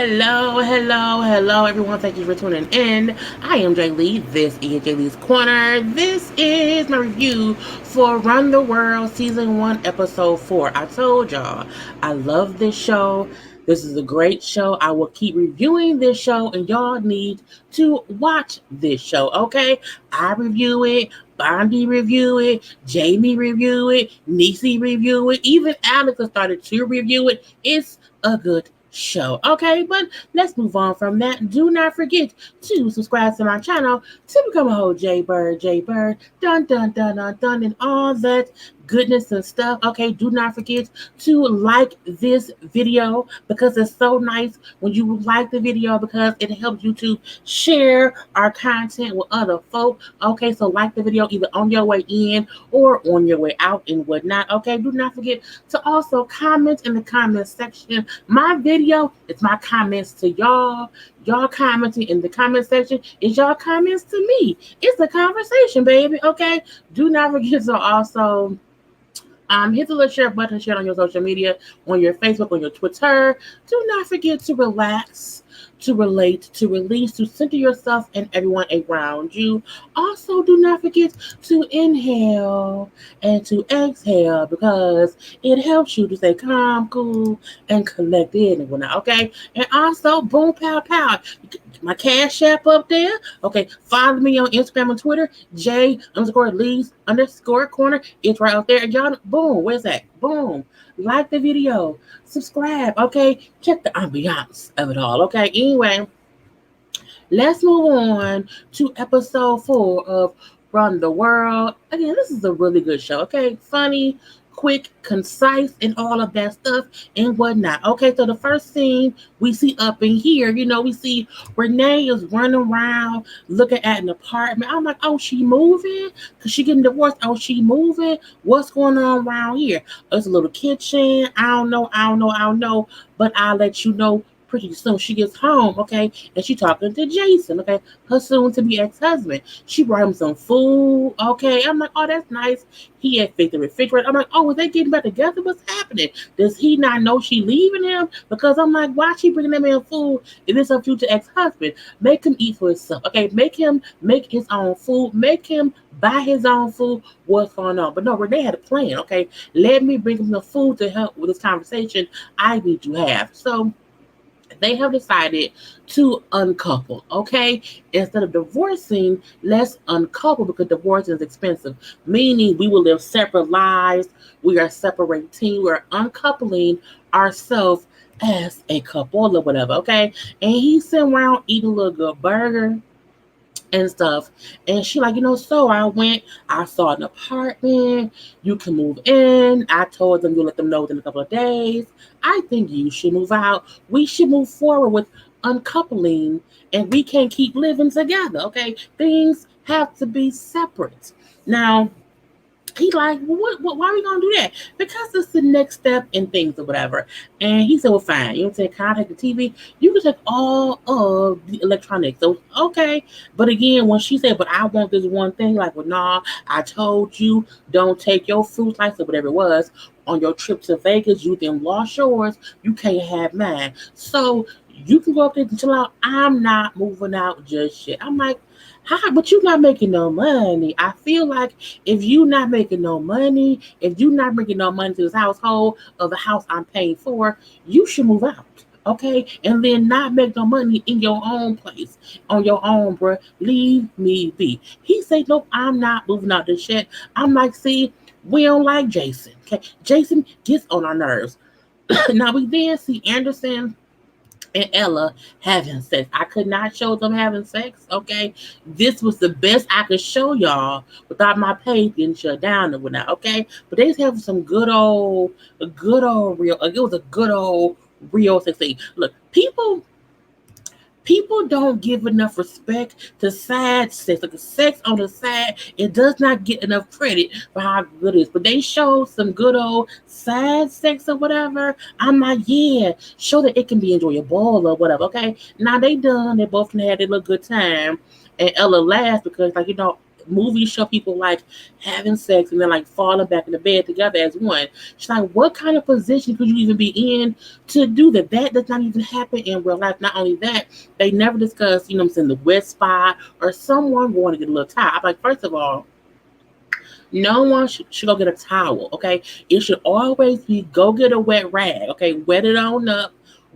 Hello, everyone. Thank you for tuning in. I am Jaylee. This is JLeesCorner. This is my review for Run the World Season 1, Episode 4. I told y'all, I love this show. This is a great show. I will keep reviewing this show, and y'all need to watch this show, okay? I review it. Bondi review it, Jamie review it, Niecy review it, even Alex has started to review it. It's a good show. Okay, but let's move on from that. Do not forget to subscribe to my channel to become a whole JayBird, dun dun dun dun dun, and all that goodness and stuff. Okay, do not forget to like this video because it's so nice when you like the video because it helps YouTube share our content with other folk. Okay, so like the video either on your way in or on your way out and whatnot. Okay, do not forget to also comment in the comment section. My video is my comments to y'all. Y'all commenting in the comment section is y'all comments to me. It's a conversation, baby. Okay, do not forget to also hit the little share button, share on your social media, on your Facebook, on your Twitter. Do not forget to relax, to relate, to release, to center yourself and everyone around you. Also, do not forget to inhale and to exhale because it helps you to stay calm, cool, and collected and whatnot. Okay, and also, boom, pow, pow. My Cash App up there. Okay, follow me on Instagram and Twitter. J_Lees_Corner. It's right out there. And y'all, boom, where's that? Boom. Like the video. Subscribe. Okay, check the ambiance of it all. Okay, anyway, let's move on to episode 4 of Run the World. Again, this is a really good show. Okay, funny, quick, concise, and all of that stuff and whatnot. Okay, so the first scene we see up in here, we see Renee is running around looking at an apartment. I'm like, oh, she moving? Because she getting divorced. Oh, she moving? What's going on around here? It's a little kitchen. I don't know. But I'll let you know pretty soon. She gets home, okay, and she talking to Jason, okay, her soon-to-be ex-husband. She brought him some food, okay. I'm like, oh, that's nice. He had fixed the refrigerator. I'm like, oh, was they getting back together? What's happening? Does he not know she leaving him? Because I'm like, why she bringing him in food if it's her future ex-husband? Make him eat for himself, okay. Make him make his own food. Make him buy his own food. What's going on? But no, Renee had a plan, okay. Let me bring him the food to help with this conversation I need to have. So they have decided to uncouple, okay? Instead of divorcing, let's uncouple because divorce is expensive. Meaning we will live separate lives. We are separating. We're uncoupling ourselves as a couple or whatever, okay? And he's sitting around eating a little good burger and stuff. And she like, so I saw an apartment. You can move in. I told them you'll let them know within a couple of days. I think you should move out. We should move forward with uncoupling and we can't keep living together. Okay. Things have to be separate. Now, he like, well, why are we gonna do that? Because it's the next step in things or whatever. And he said, well, fine. You don't take contact the TV. You can take all of the electronics. So okay. But again, when she said, but I want this one thing, like, well, nah, I told you don't take your fruit slice or whatever it was on your trip to Vegas. You then lost yours. You can't have mine. So you can go up there and chill out. I'm not moving out just yet. I'm like, how? But you're not making no money. I feel like if you're not making no money, if you're not bringing no money to this household of the house I'm paying for, you should move out. Okay, and then not make no money in your own place, on your own, bruh. Leave me be. He said, nope, I'm not moving out this shit. I'm like, see, we don't like Jason. Okay, Jason gets on our nerves. Now we then see Anderson and Ella having sex. I could not show them having sex, okay? This was the best I could show y'all without my page getting shut down and whatnot, okay? But they just have some good old real, it was a good old real sex scene. Look, people don't give enough respect to side sex. Like the sex on the side, it does not get enough credit for how good it is. But they show some good old side sex or whatever. I'm like, yeah, show that it can be enjoyable or whatever. Okay, now they done. They both had a little good time, and Ella laughs because, like, movies show people like having sex and then like falling back in the bed together as one. She's like, what kind of position could you even be in to do that? That does not even happen in real life. Not only that, they never discuss, you know what I'm saying, the wet spot or someone going to get a little tired. I'm like, first of all, no one should go get a towel, okay? It should always be go get a wet rag, okay? Wet it on up,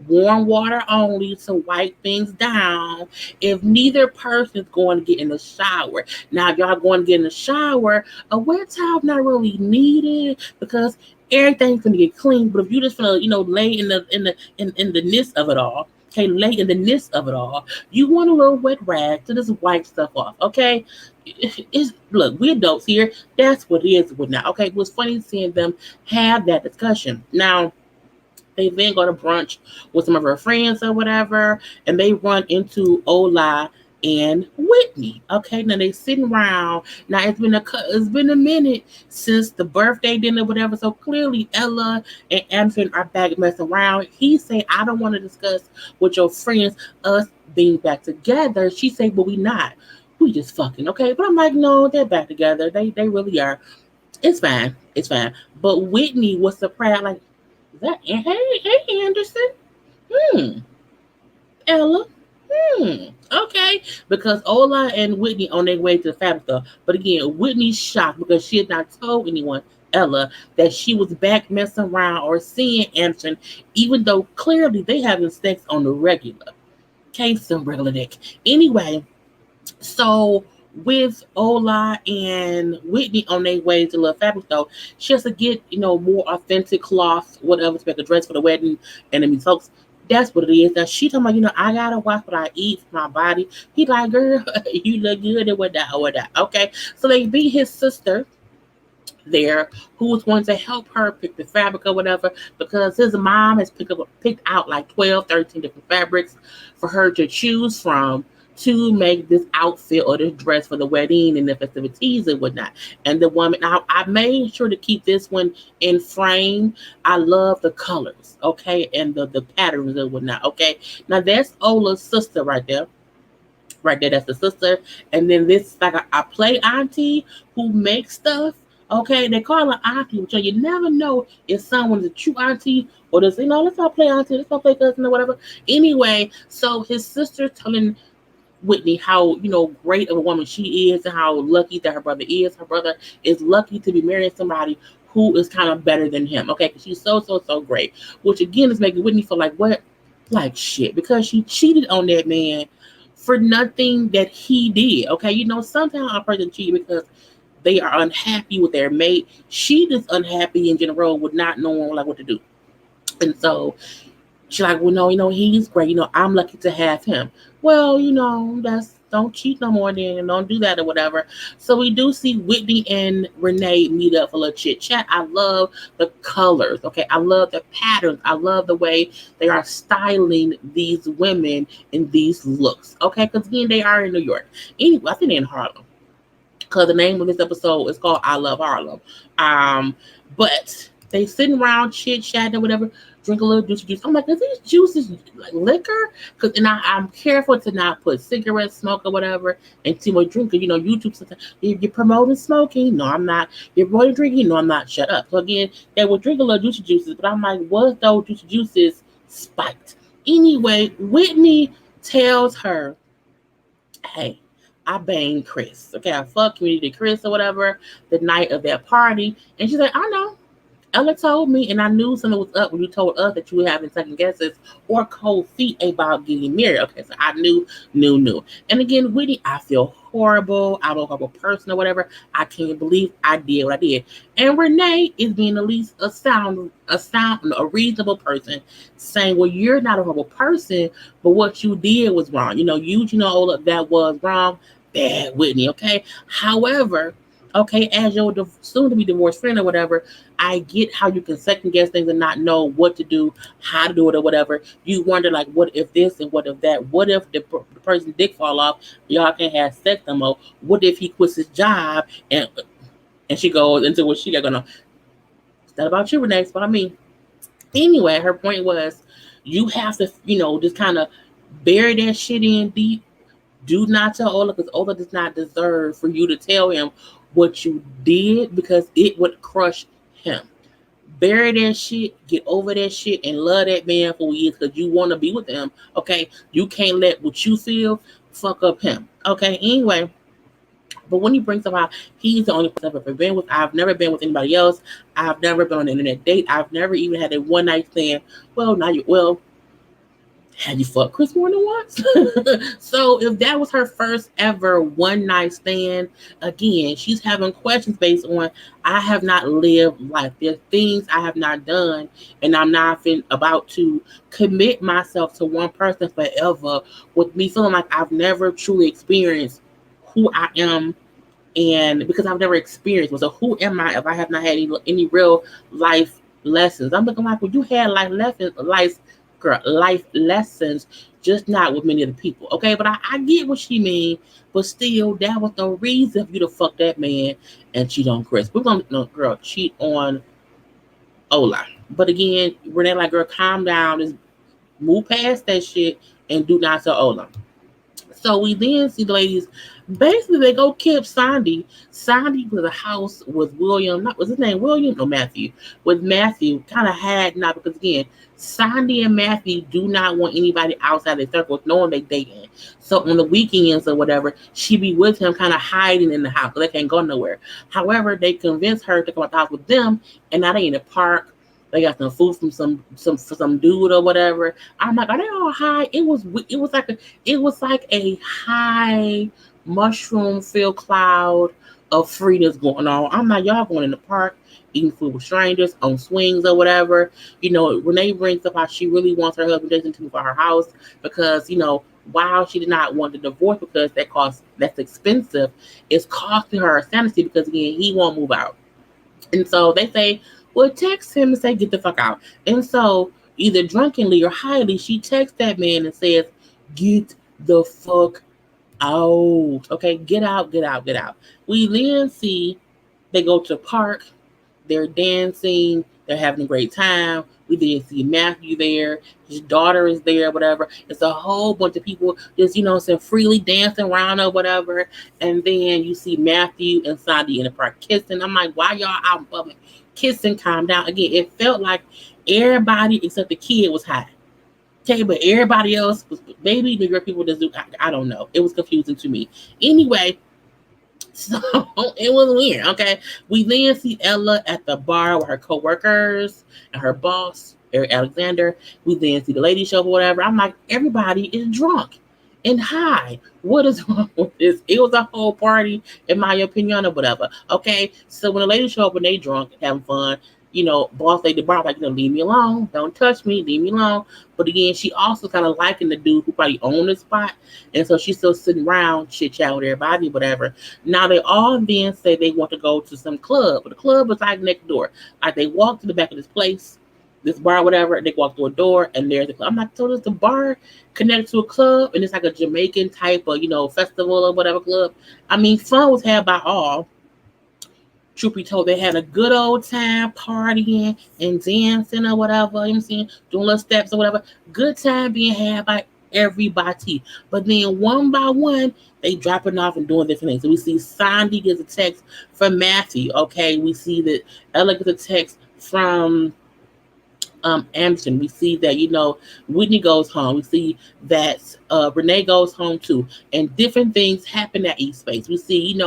warm water only to wipe things down. If neither person's going to get in the shower. Now, if y'all going to get in the shower, a wet towel not really needed because everything's gonna get clean. But if you just gonna, lay in the midst of it all, okay, lay in the midst of it all, you want a little wet rag to just wipe stuff off, okay? Look, we adults here. That's what it is with now. Okay, it was funny seeing them have that discussion. Now they then go to brunch with some of her friends or whatever, and they run into Ola and Whitney. Okay, now they sitting around. Now it's been a minute since the birthday dinner, whatever. So clearly Ella and Anderson are back messing around. He say, "I don't want to discuss with your friends us being back together." She say, "But we not. We just fucking okay." But I'm like, no, they're back together. They really are. It's fine. It's fine. But Whitney was surprised, like, that hey Anderson, hmm, Ella, okay, because Ola and Whitney on their way to the fabric store. But again, Whitney's shocked because she had not told anyone, Ella, that she was back messing around or seeing Anderson, even though clearly they having sex on the regular. Okay, some regular dick. Anyway, so with Ola and Whitney on their way to Little Fabric Store, she has to get, more authentic cloth, whatever, to make a dress for the wedding and then these folks. That's what it is. Now she talking about, I gotta watch what I eat for my body. He like, girl, you look good and whatnot. Okay. So they beat his sister there who was going to help her pick the fabric or whatever because his mom has picked out like 12, 13 different fabrics for her to choose from to make this outfit or this dress for the wedding and the festivities and whatnot. And the woman, now I made sure to keep this one in frame. I love the colors, okay, and the patterns and whatnot, okay. Now that's Ola's sister right there. Right there, that's the sister. And then this like a play auntie who makes stuff. Okay, they call her auntie, so you never know if someone's a true auntie or does let's not play auntie, let's not play cousin or whatever. Anyway, so his sister telling Whitney how great of a woman she is and how lucky that her brother is. Her brother is lucky to be marrying somebody who is kind of better than him. Okay, because she's so great, which again is making Whitney feel like what, like shit, because she cheated on that man for nothing that he did. Okay, sometimes a person cheat because they are unhappy with their mate. She is unhappy in general with not knowing like what to do, and so she's like, well, no, he's great. I'm lucky to have him. Well, that's don't cheat no more then and don't do that or whatever. So we do see Whitney and Renee meet up for a little chit chat. I love the colors. Okay. I love the patterns. I love the way they are styling these women in these looks. Okay. Because again, they are in New York. Anyway, I think they're in Harlem. Because the name of this episode is called I Love Harlem. But they sitting around chit chatting or whatever, drink a little juice. I'm like, is these juices like liquor? Because I'm careful to not put cigarettes, smoke, or whatever, and too much drink. Because YouTube sometimes you're promoting smoking. No, I'm not. You're promoting drinking. No, I'm not. Shut up. So again, they will drink a little juices, but I'm like, was those juices spiked? Anyway, Whitney tells her, hey, I banged Chris. Okay, I fucked Community Chris or whatever the night of that party. And she's like, I know. Ella told me, and I knew something was up when you told us that you were having second guesses or cold feet about getting married. Okay, so I knew. And again, Whitney, I feel horrible. I'm a horrible person or whatever. I can't believe I did what I did. And Renee is being at least a reasonable person, saying, well, you're not a horrible person, but what you did was wrong. All of that was wrong. Bad Whitney, okay? However, okay, as your soon to be divorced friend or whatever, I get how you can second guess things and not know what to do, how to do it, or whatever. You wonder, like, what if this and what if that? What if the person's dick fall off? Y'all can't have sex no more. What if he quits his job and she goes into what she got gonna? It's not about you, Renee. It's about me. Anyway, her point was, you have to, just kind of bury that shit in deep. Do not tell Ola because Ola does not deserve for you to tell him what you did because it would crush him. Bury that shit, get over that shit, and love that man for years because you want to be with him. Okay, you can't let what you feel fuck up him. Okay, anyway. But when he brings up how he's the only person I've ever been with, I've never been with anybody else. I've never been on an internet date. I've never even had a one night stand. Well, now you well, have you fucked Chris more than once? So if that was her first ever one night stand, again, she's having questions based on I have not lived life. There's things I have not done, and I'm not about to commit myself to one person forever with me feeling like I've never truly experienced who I am and because I've never experienced it. So who am I if I have not had any real life lessons? I'm looking like, well, you had life lessons, just not with many of the people. Okay, but I get what she mean, but still, that was no reason for you to fuck that man and cheat on Chris. We're gonna no girl cheat on Ola. But again, Renee, like girl, calm down, just move past that shit and do not tell Ola. So we then see the ladies. Basically, they go camp Sandy. Sandy was a house with William. Not was his name William? No, Matthew. With Matthew, kind of had not because again, Sandy and Matthew do not want anybody outside their circles knowing they dating. So on the weekends or whatever, she be with him, kind of hiding in the house. They can't go nowhere. However, they convince her to come out the house with them, and now they in the park. They got some food from some dude or whatever. I'm like, are they all high? It was like a high mushroom filled cloud of freeness going on. I'm like, y'all going in the park, eating food with strangers on swings or whatever. Renee brings up how she really wants her husband Jason to move out her house because, while she did not want the divorce because that's expensive, it's costing her sanity because again, he won't move out. And so they say, well, text him and say, get the fuck out. And so either drunkenly or highly, she texts that man and says, get the fuck out. Okay, get out, get out, get out. We then see they go to the park, they're dancing, they're having a great time. We then see Matthew there, his daughter is there, whatever. It's a whole bunch of people just, freely dancing around or whatever. And then you see Matthew and Sandy in the park kissing. I'm like, why y'all out in public kissing? Calm down. Again, it felt like everybody except the kid was high. Okay, but everybody else was maybe New York people just do. I don't know. It was confusing to me. Anyway, so it was weird. Okay, we then see Ella at the bar with her coworkers and her boss, Eric Alexander. We then see the lady show or whatever. I'm like, everybody is drunk and high. What is wrong with this? It was a whole party, in my opinion, or whatever. Okay, so when the ladies show up and they drunk, having fun, boss lady bar like, leave me alone, don't touch me, leave me alone. But again, she also kind of liking the dude who probably owned the spot, and so she's still sitting around chit chat with everybody, whatever. Now they all then say they want to go to some club, but the club was like next door. Like they walk to the back of this place, this bar, whatever. They walk through a door, and there's the club. I'm like, so does the bar connect to a club, and it's like a Jamaican type of festival or whatever club. I mean, fun was had by all. Truth be told, they had a good old time partying and dancing or whatever. You know what I'm saying? Doing little steps or whatever. Good time being had by everybody. But then one by one, they dropping off and doing different things. So we see Sandy gets a text from Matthew. Okay, we see that Ella gets a text from Anderson. We see that Whitney goes home. We see that Renee goes home too, and different things happen at East Space. We see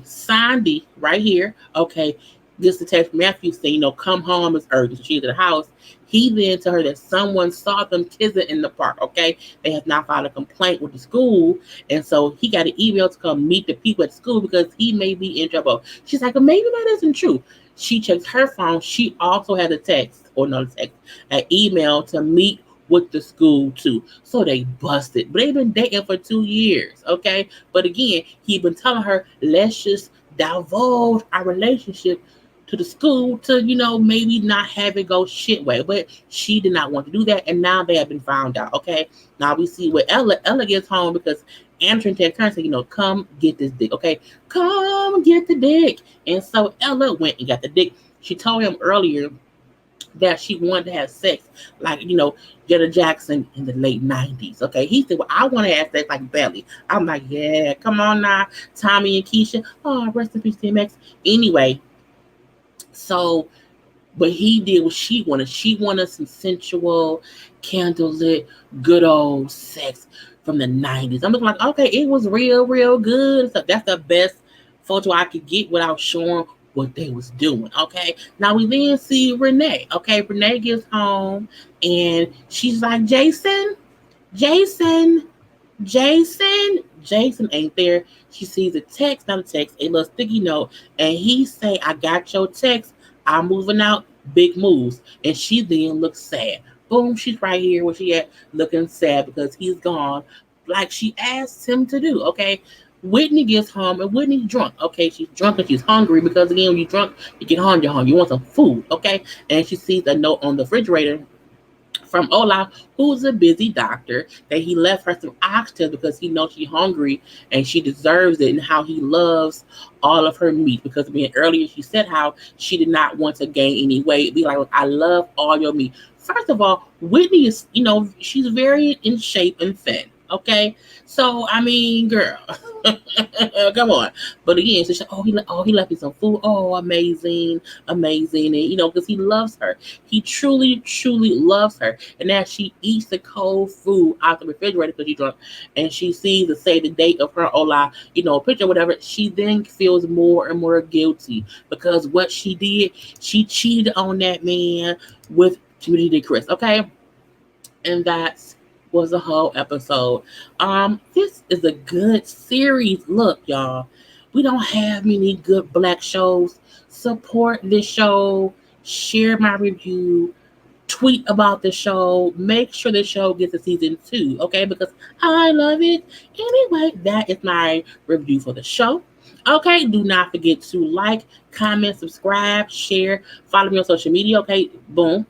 Sandy right here. Okay, gets the text from Matthew saying come home, it's urgent. So she's at the house. He then told her that someone saw them kissing in the park. Okay, they have now filed a complaint with the school, and so he got an email to come meet the people at school because he may be in trouble. She's like, well, maybe that isn't true. She checks her phone. She also had a text, or not a text, an email to meet with the school too. So they busted. But they've been dating for 2 years, okay? But again, he been telling her, let's just divulge our relationship to the school to, maybe not have it go shit way. But she did not want to do that, and now they have been found out, okay? Now we see where Ella gets home because Anderson texted her and said, come get this dick, okay? Come get the dick. And so Ella went and got the dick. She told him earlier that she wanted to have sex, like, Jetta Jackson in the late 90s. Okay, he said, well, I want to have sex like Belly. I'm like, yeah, come on now, Tommy and Keisha. Oh, rest in peace, DMX. Anyway, so, but he did what she wanted. She wanted some sensual, candlelit, good old sex from the 90s. I'm looking like, okay, it was real, real good. So that's the best photo I could get without showing what they was doing. Okay. Now we then see Renee. Okay, Renee gets home and she's like, Jason, Jason ain't there. She sees a text, not a text, a little sticky note, and he say, I got your text. I'm moving out. Big moves. And she then looks sad. Boom, she's right here where she at, looking sad because he's gone, like she asked him to do. Okay. Whitney gets home and Whitney's drunk. Okay, she's drunk and she's hungry because again, when you're drunk, you get hungry, you want some food. Okay, and she sees a note on the refrigerator from Olaf, who's a busy doctor, that he left her some oxtail because he knows she's hungry and she deserves it, and how he loves all of her meat. Because again, earlier she said how she did not want to gain any weight. Be like, I love all your meat. First of all, Whitney is, she's very in shape and thin. Okay, so I mean, girl, come on. But again, so she, he left me some food. Oh, amazing, amazing, and because he loves her, he truly, truly loves her. And as she eats the cold food out the refrigerator because she's drunk, and she sees the say the date of her Ola, picture, whatever, she then feels more and more guilty because what she did, she cheated on that man with Community Chris. Okay, and that's was a whole episode. This is a good series. Look, y'all, we don't have many good black shows. Support this show. Share my review. Tweet about the show. Make sure the show gets a season 2, okay? Because I love it. Anyway, that is my review for the show. Okay, do not forget to like, comment, subscribe, share, follow me on social media. Okay, boom.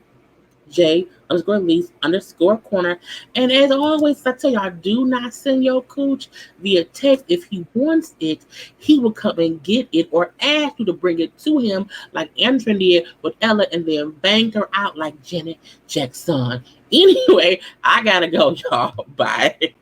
J_Lees_Corner. And as always, I tell y'all, do not send your cooch via text. If he wants it, he will come and get it or ask you to bring it to him like Andrew did with Ella and then banged her out like Janet Jackson. Anyway, I gotta go, y'all. Bye.